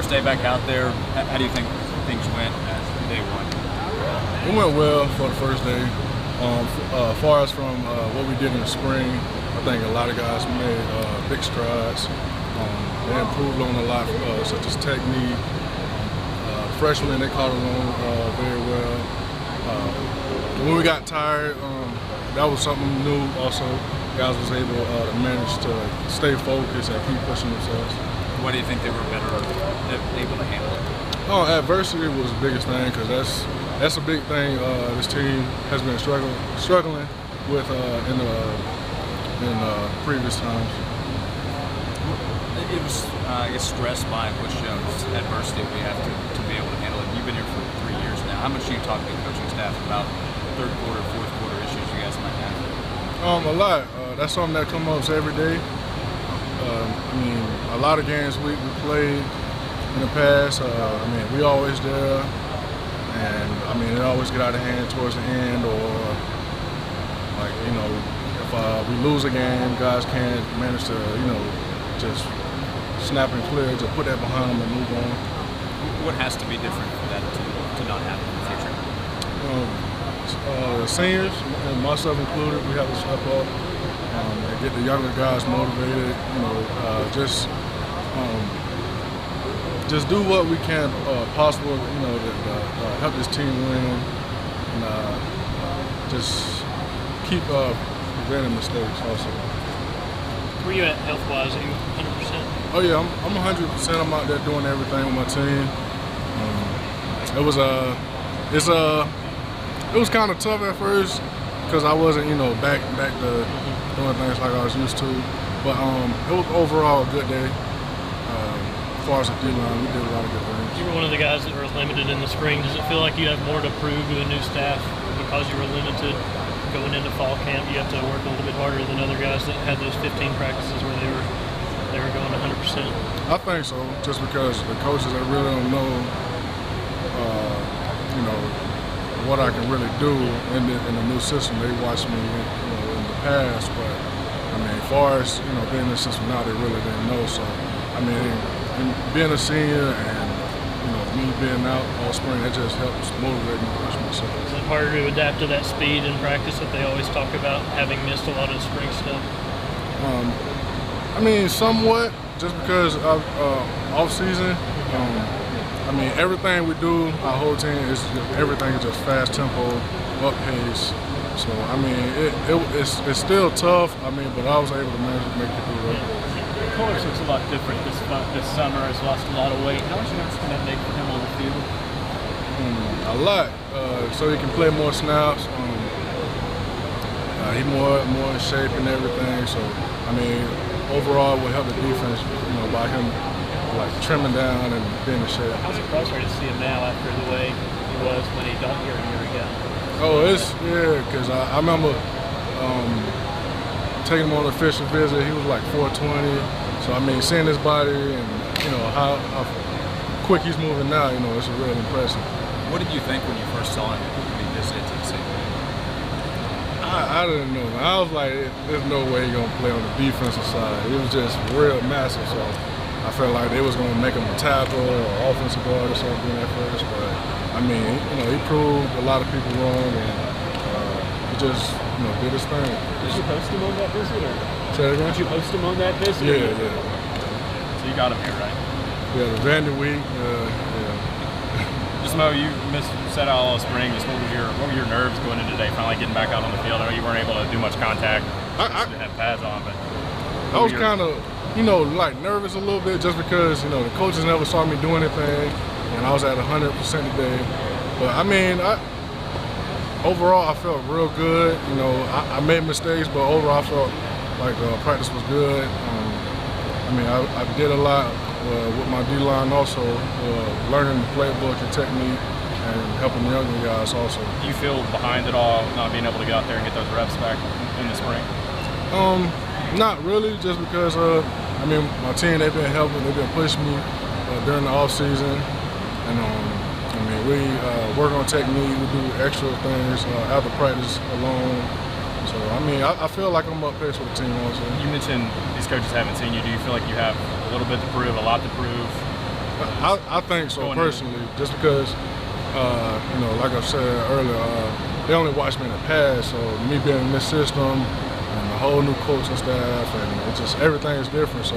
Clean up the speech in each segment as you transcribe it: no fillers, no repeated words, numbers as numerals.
first day back out there, how do you think things went as day one? It went well for the first day. As far as from what we did in the spring, I think a lot of guys made big strides. They improved on a lot, such as technique. Freshmen, they caught it on very well. When we got tired, that was something new also. Guys was able to manage to stay focused and keep pushing themselves. What do you think they were better able to handle it? Adversity was the biggest thing, because that's a big thing this team has been struggling with in previous times. It was, I guess, stressed by what shows adversity we have to be able to handle it. You've been here for 3 years now. How much do you talk to the coaching staff about third quarter, fourth quarter issues you guys might have? A lot. That's something that comes up every day. I mean, a lot of games we played in the past. I mean, we always there, and I mean, it always get out of hand towards the end, or like, you know, if we lose a game, guys can't manage to, you know, just snap and clear, to put that behind them and move on. What has to be different for that to not happen in the future? Seniors, and myself included, we have to step up and get the younger guys motivated. You know, just do what we can possible. You know, to help this team win, and just keep preventing mistakes also. Where are you at health-wise? Are you 100%? Oh yeah, I'm 100%. I'm out there doing everything with my team. It was kind of tough at first, because I wasn't, you know, back to doing things like I was used to. But it was overall a good day. As far as the D-line, we did a lot of good things. You were one of the guys that were limited in the spring. Does it feel like you have more to prove to the new staff because you were limited going into fall camp? You have to work a little bit harder than other guys that had those 15 practices where they were going 100%. I think so, just because the coaches that really don't know, you know, what I can really do in the new system. They watched me, you know, in the past, but I mean, as far as, you know, being in the system now, they really didn't know. So I mean, being a senior and, you know, me being out all spring, it just helps motivate me to push myself. Is it harder to adapt to that speed in practice that they always talk about, having missed a lot of the spring stuff? I mean, somewhat, just because of off season. I mean, everything we do, our whole team everything is just fast tempo, up pace. So I mean, it's still tough. I mean, but I was able to manage to make it through it. Maurice looks a lot different this summer. Has lost a lot of weight. How much difference can that make for him on the field? A lot. So he can play more snaps. He's more in shape and everything. So I mean, overall, it will help the defense. You know, by him like trimming down and being in shape. How surprised are you to see him now after the way he was when he got here a year ago? Oh, because I remember taking him on an official visit. He was like 420. So I mean, seeing his body and, you know, how quick he's moving now, you know, it's really impressive. What did you think when you first saw him when he visited Tennessee? I didn't know. I was like, there's no way he's gonna play on the defensive side. It was just real massive. So I felt like they was going to make him a tackle or offensive guard or something at first, but I mean, you know, he proved a lot of people wrong, and he just, you know, did his thing. Did you host him on that visit, or? Say that again? Did you host him on that visit? Yeah. So you got him here, right? Yeah, the Vandy week. Yeah. Just Mo, you set out all spring. Just what were your nerves going into today? Finally getting back out on the field. I know you weren't able to do much contact. You didn't have pads on, but I was kind of, you know, like nervous a little bit, just because, you know, the coaches never saw me do anything, and I was at 100% today. But I mean, overall I felt real good. You know, I made mistakes, but overall I felt like practice was good. I mean, I did a lot with my D-line also, learning the playbook and technique, and helping younger guys also. Do you feel behind at all, not being able to get out there and get those reps back in the spring? Not really, just because I mean, my team, they've been helping, they've been pushing me during the off season, and I mean, we work on technique, we do extra things after practice alone. So I mean, I feel like I'm up pace with the team also. You mentioned these coaches haven't seen you. Do you feel like you have a little bit to prove, a lot to prove? I think so personally, just because, like I said earlier, they only watched me in the past, so me being in this system and a whole new coaching staff, and it just everything is different. So,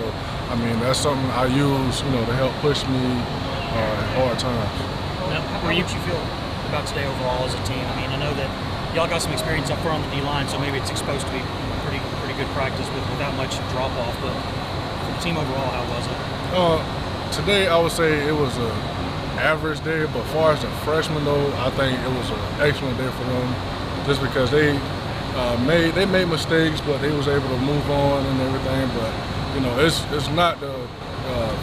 I mean, that's something I use, to help push me in hard times. Now, how would you feel about today overall as a team? I mean, I know that y'all got some experience up front on the D-line, so maybe it's exposed to be pretty good practice without much drop-off, but for the team overall, how was it? Today, I would say it was an average day, but as far as the freshmen, though, I think it was an excellent day for them, just because they made mistakes, but they was able to move on and everything. But it's not the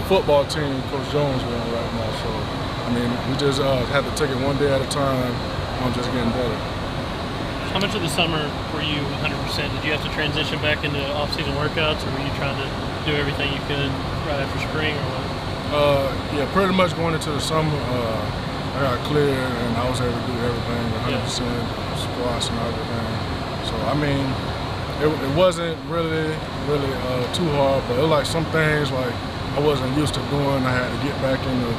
football team Coach Jones is on right now. So I mean, we just have to take it one day at a time. I'm just getting better. How much of the summer were you 100%? Did you have to transition back into off-season workouts, or were you trying to do everything you could right after spring, or what? Yeah, pretty much going into the summer, I got cleared and I was able to do everything 100%, squats and everything. So I mean, it wasn't really too hard, but it was like some things like I wasn't used to doing. I had to get back into,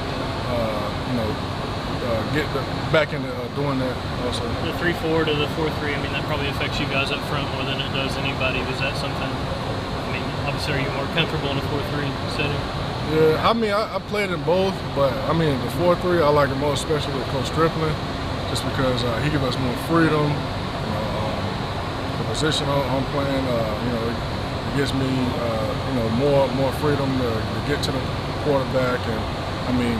back into doing that also. The 3-4 to the 4-3. I mean, that probably affects you guys up front more than it does anybody. Was that something? I mean, obviously, are you more comfortable in a 4-3 setting? Yeah, I mean, I played in both, but I mean, the 4-3 I like it most, especially with Coach Strickland, just because he gives us more freedom. The position I'm playing, it gives me, more freedom to get to the quarterback. And I mean,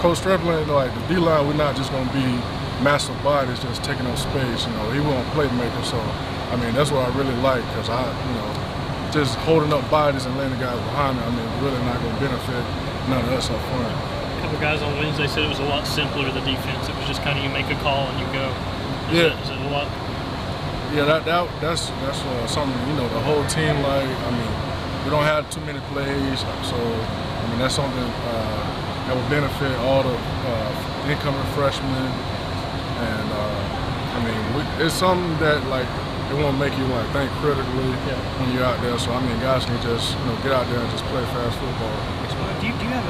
Coach Strickland, like the D-line, we're not just going to be massive bodies just taking up space. He won't playmaker, so I mean, that's what I really like, because just holding up bodies and letting the guys behind me, I mean, really not going to benefit none of us up front. A couple guys on Wednesday said it was a lot simpler, the defense. It was just kind of you make a call and you go. Is it a lot? Yeah, that's something, the whole team, like, I mean, we don't have too many plays, so, I mean, that's something that will benefit all the incoming freshmen. And, I mean, it's something that, like, it won't make you think critically when you're out there. So I mean, guys can just get out there and just play fast football. Do you have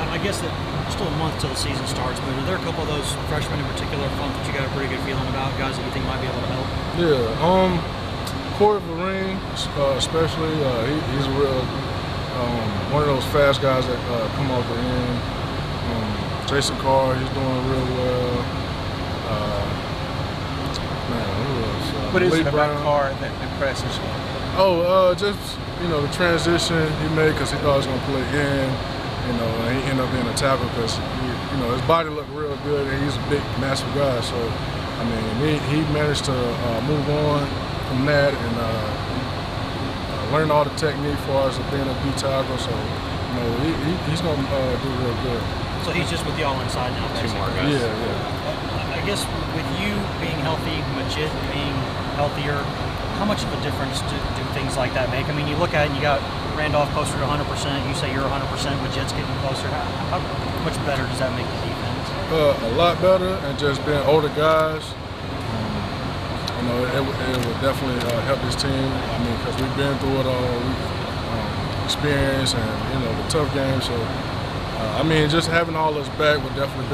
I guess that still a month till the season starts, but are there a couple of those freshmen in particular up front that you got a pretty good feeling about, guys that you think might be able to help? Yeah, Corey Vereen, especially, he's a real one of those fast guys that come off the end. Jason Carr, he's doing real well. What is it about Carr that impresses you? Just the transition he made, because he thought he was going to play in, and he ended up being a tackle because his body looked real good, and he's a big, massive guy. So I mean, he managed to move on from that and learn all the technique for us of being a D tackle. So he's going to do real good. So he's just with y'all inside now, basically. Yeah. I guess with you being healthy, Majid being healthier, how much of a difference do things like that make? I mean, you look at it and you got Randolph closer to 100%, you say you're 100%, Majid's getting closer. How much better does that make the defense? A lot better, and just being older guys, it would definitely help this team. I mean, because we've been through it all, we've experienced and, the tough games. So, I mean, just having all this back would definitely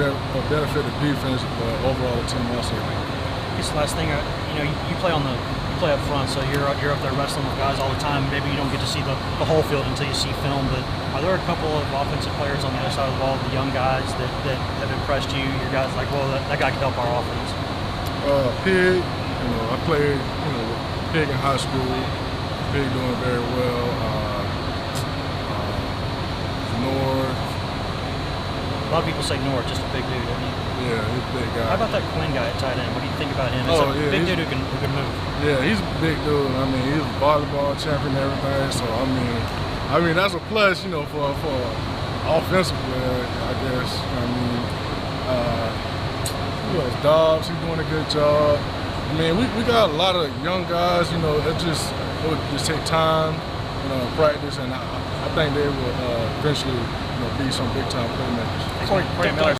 benefit the defense, but overall the team also. I guess the last thing, you play up front, so you're up there wrestling with guys all the time. Maybe you don't get to see the whole field until you see film, but are there a couple of offensive players on the other side of the ball, the young guys that have impressed you? Your guys like, well, that guy can help our offense. Pig, I played, with Pig in high school. Pig doing very well. North. A lot of people say North, just a big dude, isn't he? Yeah, he's a big guy. How about that Quinn guy at tight end? What do you think about him? He's a big dude who can move. Yeah, he's a big dude. I mean, he's a volleyball champion and everything. So I mean that's a plus, for an offensive player, I guess. I mean, who else? Dobbs, he's doing a good job. I mean, we got a lot of young guys. It would just take time, practice, and I think they will eventually, be some big time playmakers. Corey Miller